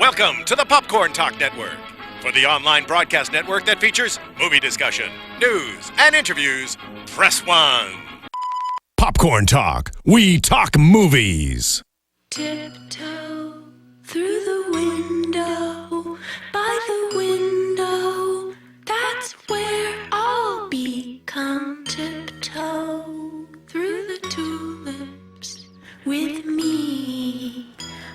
Welcome to the Popcorntalk Network. For the online broadcast network that features movie discussion, news, and interviews, press 1. Popcorn Talk. We talk movies. Tiptoe through the window, by the window, that's where I'll be. Come tiptoe through the tulips with me.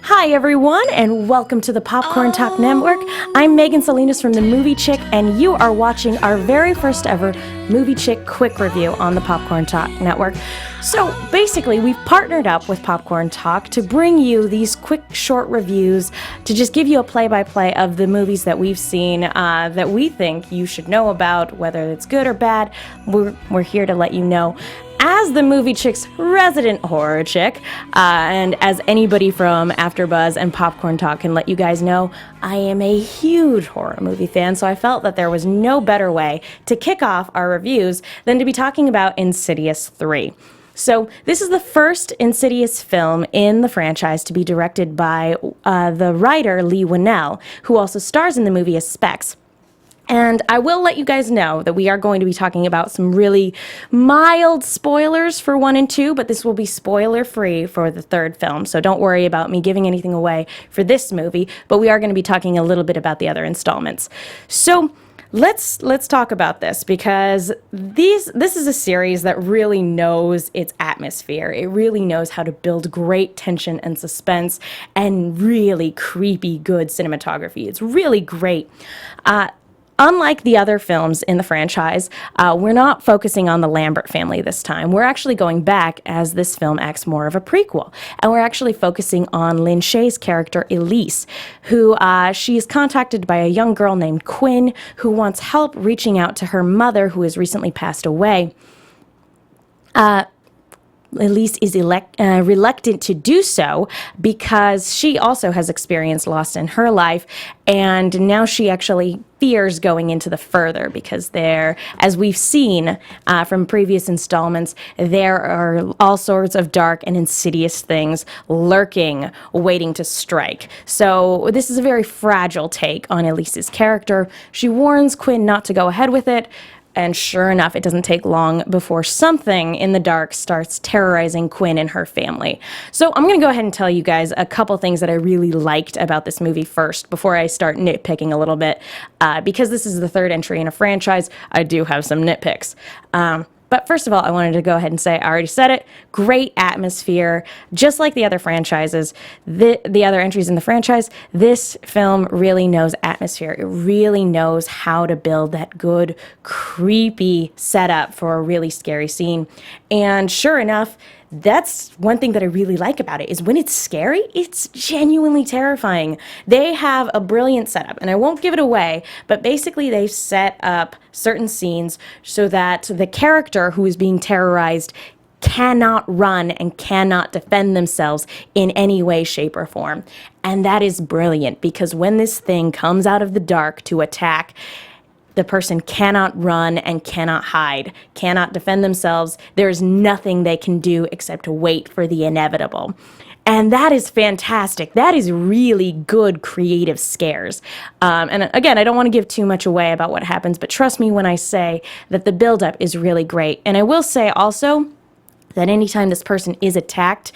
Hi everyone, and welcome to the Popcorntalk Network. I'm Megan Salinas from the MovieChickk, and you are watching our very first ever MovieChickk quick review on the Popcorntalk Network. So basically, we've partnered up with Popcorntalk to bring you these quick, short reviews to just give you a play-by-play of the movies that we've seen that we think you should know about, whether it's good or bad. We're here to let you know. As the MovieChick's resident horror chick, and as anybody from AfterBuzz and Popcorn Talk can let you guys know, I am a huge horror movie fan, so I felt that there was no better way to kick off our reviews than to be talking about Insidious 3. So this is the first Insidious film in the franchise to be directed by the writer Leigh Whannell, who also stars in the movie as Specs. And I will let you guys know that we are going to be talking about some really mild spoilers for 1 and 2, but this will be spoiler-free for the third film, so don't worry about me giving anything away for this movie, but we are going to be talking a little bit about the other installments. So let's talk about this, because this is a series that really knows its atmosphere. It really knows how to build great tension and suspense and really creepy good cinematography. It's really great. Unlike the other films in the franchise, we're not focusing on the Lambert family this time. We're actually going back, as this film acts more of a prequel. And we're actually focusing on Lin Shaye's character, Elise, who she is contacted by a young girl named Quinn, who wants help reaching out to her mother, who has recently passed away. Elise is reluctant to do so because she also has experienced loss in her life, and now she actually fears going into the further because there, as we've seen from previous installments, there are all sorts of dark and insidious things lurking, waiting to strike. So this is a very fragile take on Elise's character. She warns Quinn not to go ahead with it, and sure enough, it doesn't take long before something in the dark starts terrorizing Quinn and her family. So I'm going to go ahead and tell you guys a couple things that I really liked about this movie first, before I start nitpicking a little bit. Because this is the third entry in a franchise, I do have some nitpicks. But first of all, I wanted to go ahead and say, I already said it, great atmosphere. Just like the other franchises, the other entries in the franchise, this film really knows atmosphere. It really knows how to build that good, creepy setup for a really scary scene. And sure enough, that's one thing that I really like about it, is when it's scary, it's genuinely terrifying. They have a brilliant setup, and I won't give it away, but basically they've set up certain scenes so that the character who is being terrorized cannot run and cannot defend themselves in any way, shape, or form. And that is brilliant, because when this thing comes out of the dark to attack, the person cannot run and cannot hide, cannot defend themselves. There's nothing they can do except wait for the inevitable. And that is fantastic. That is really good creative scares. And again, I don't want to give too much away about what happens, but trust me when I say that the buildup is really great. And I will say also that anytime this person is attacked,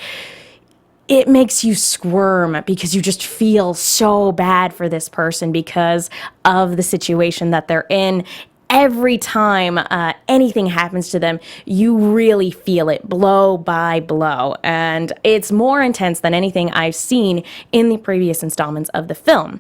it makes you squirm, because you just feel so bad for this person because of the situation that they're in. Every time anything happens to them, you really feel it blow by blow. And it's more intense than anything I've seen in the previous installments of the film.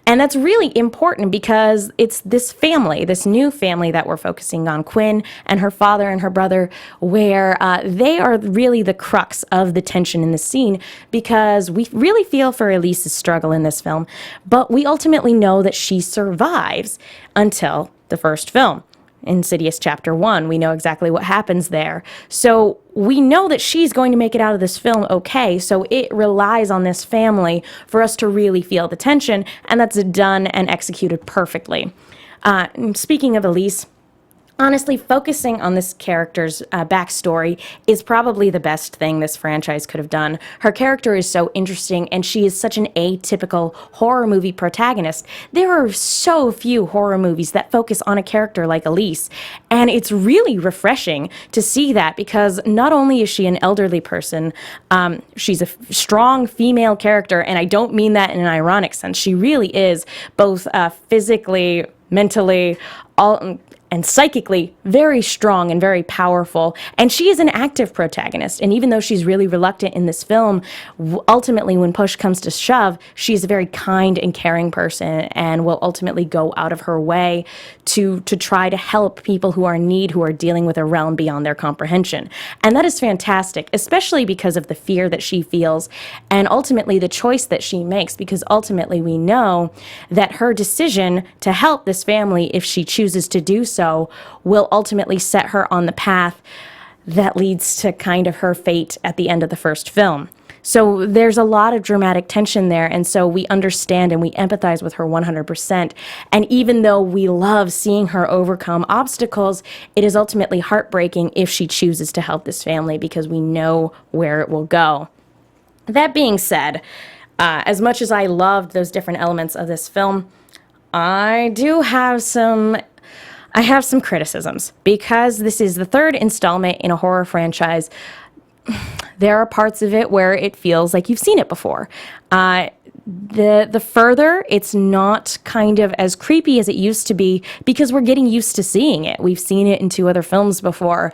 And that's really important because it's this family, this new family that we're focusing on, Quinn and her father and her brother, where they are really the crux of the tension in the scene, because we really feel for Elise's struggle in this film, but we ultimately know that she survives until the first film, Insidious Chapter 1. We know exactly what happens there. So we know that she's going to make it out of this film okay, so it relies on this family for us to really feel the tension, and that's done and executed perfectly. Speaking of Elise, honestly, focusing on this character's backstory is probably the best thing this franchise could have done. Her character is so interesting, and she is such an atypical horror movie protagonist. There are so few horror movies that focus on a character like Elise, and it's really refreshing to see that, because not only is she an elderly person, she's a strong female character, and I don't mean that in an ironic sense. She really is both physically, mentally, and psychically very strong and very powerful. And she is an active protagonist. And even though she's really reluctant in this film, ultimately, when push comes to shove, she's a very kind and caring person and will ultimately go out of her way to try to help people who are in need, who are dealing with a realm beyond their comprehension. And that is fantastic, especially because of the fear that she feels and ultimately the choice that she makes, because ultimately we know that her decision to help this family, if she chooses to do so, will ultimately set her on the path that leads to kind of her fate at the end of the first film. So there's a lot of dramatic tension there, and so we understand and we empathize with her 100%. And even though we love seeing her overcome obstacles, it is ultimately heartbreaking if she chooses to help this family, because we know where it will go. That being said, as much as I loved those different elements of this film, I have some criticisms, because this is the third installment in a horror franchise. There are parts of it where it feels like you've seen it before. The further, it's not kind of as creepy as it used to be, because we're getting used to seeing it. We've seen it in 2 other films before.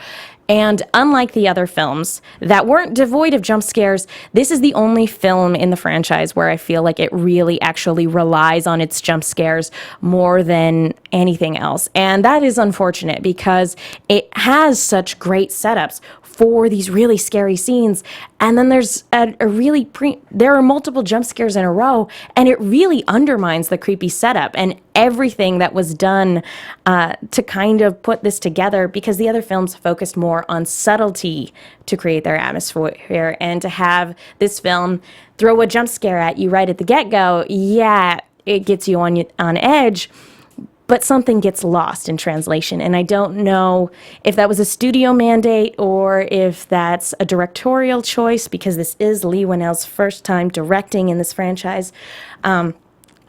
And unlike the other films that weren't devoid of jump scares, this is the only film in the franchise where I feel like it really actually relies on its jump scares more than anything else. And that is unfortunate, because it has such great setups for these really scary scenes, and then there's there are multiple jump scares in a row, and it really undermines the creepy setup and everything that was done to kind of put this together, because the other films focused more on subtlety to create their atmosphere, and to have this film throw a jump scare at you right at the get-go, yeah, it gets you on edge, but something gets lost in translation. And I don't know if that was a studio mandate or if that's a directorial choice, because this is Leigh Whannell's first time directing in this franchise. I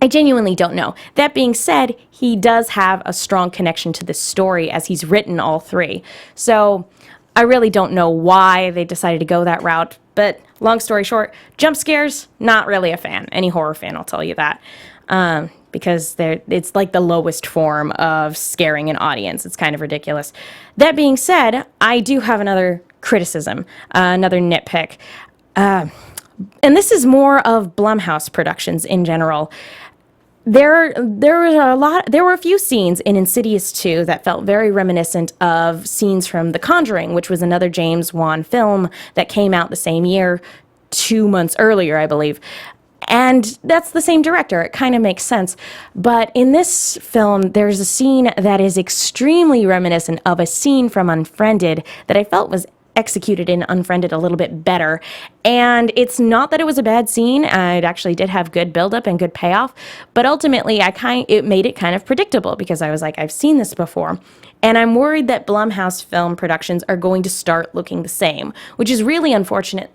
genuinely don't know. That being said, he does have a strong connection to this story, as he's written all 3. So I really don't know why they decided to go that route. But long story short, jump scares, not really a fan. Any horror fan, I'll tell you that. Because it's like the lowest form of scaring an audience. It's kind of ridiculous. That being said, I do have another criticism, another nitpick. And this is more of Blumhouse productions in general. There were a few scenes in Insidious 2 that felt very reminiscent of scenes from The Conjuring, which was another James Wan film that came out the same year, 2 months earlier, I believe. And that's the same director. It kind of makes sense. But in this film, there's a scene that is extremely reminiscent of a scene from Unfriended that I felt was executed in Unfriended a little bit better. And it's not that it was a bad scene. It actually did have good buildup and good payoff. But ultimately, it made it kind of predictable, because I was like, I've seen this before. And I'm worried that Blumhouse film productions are going to start looking the same, which is really unfortunate,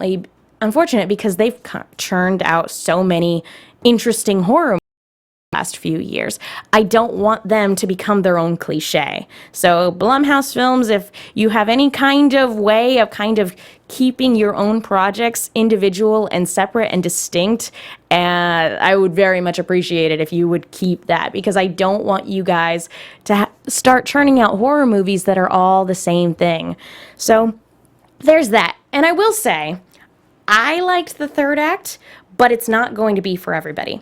because they've churned out so many interesting horror movies in the last few years. I don't want them to become their own cliche. So Blumhouse films, if you have any kind of way of kind of keeping your own projects individual and separate and distinct, I would very much appreciate it if you would keep that, because I don't want you guys to start churning out horror movies that are all the same thing. So there's that. And I will say, I liked the third act, but it's not going to be for everybody.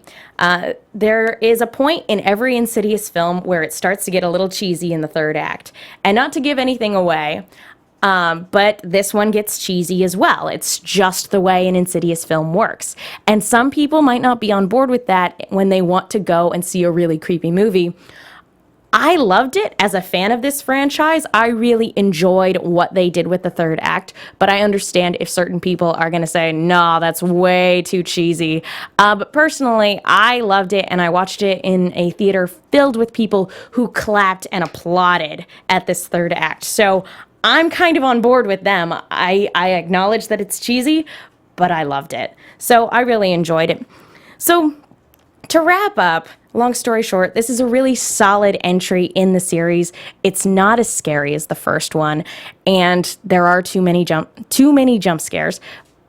There is a point in every Insidious film where it starts to get a little cheesy in the third act. And not to give anything away, but this one gets cheesy as well. It's just the way an Insidious film works. And some people might not be on board with that when they want to go and see a really creepy movie. I loved it as a fan of this franchise. I really enjoyed what they did with the third act, but I understand if certain people are going to say, no, that's way too cheesy. But personally, I loved it, and I watched it in a theater filled with people who clapped and applauded at this third act. So I'm kind of on board with them. I acknowledge that it's cheesy, but I loved it. So I really enjoyed it. So to wrap up, long story short, this is a really solid entry in the series. It's not as scary as the first one, and there are too many jump scares.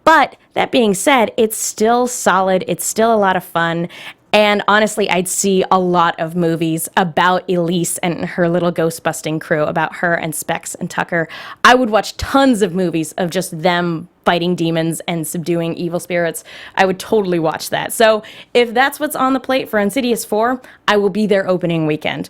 But that being said, it's still solid. It's still a lot of fun. And honestly, I'd see a lot of movies about Elise and her little ghost busting crew, about her and Specs and Tucker. I would watch tons of movies of just them fighting demons and subduing evil spirits. I would totally watch that. So if that's what's on the plate for Insidious 4, I will be there opening weekend.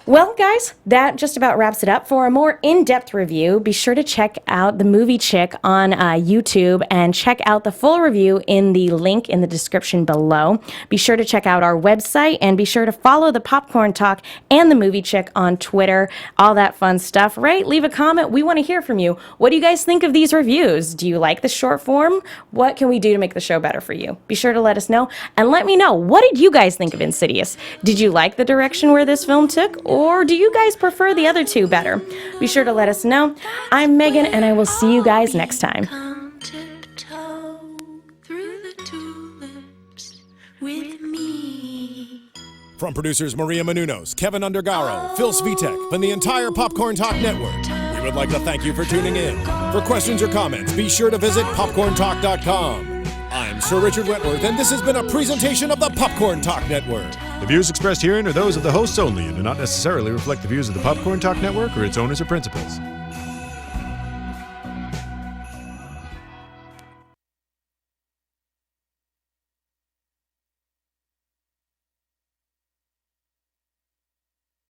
Well, guys, that just about wraps it up. For a more in-depth review, be sure to check out the MovieChickk on YouTube and check out the full review in the link in the description below. Be sure to check out our website and be sure to follow the Popcorn Talk and the MovieChickk on Twitter. All that fun stuff, right? Leave a comment. We want to hear from you. What do you guys think of these reviews? Do you like the short form? What can we do to make the show better for you? Be sure to let us know and let me know, what did you guys think of Insidious? Did you like the direction where this film took? Or do you guys prefer the other two better? Be sure to let us know. I'm Megan, and I will see you guys next time. Come tiptoe through the tulips with me. From producers Maria Menounos, Kevin Undergaro, Phil Svitek, and the entire Popcorn Talk Network, we would like to thank you for tuning in. For questions or comments, be sure to visit popcorntalk.com. I'm Sir Richard Wentworth, and this has been a presentation of the Popcorn Talk Network. The views expressed herein are those of the hosts only and do not necessarily reflect the views of the Popcorn Talk Network or its owners or principals.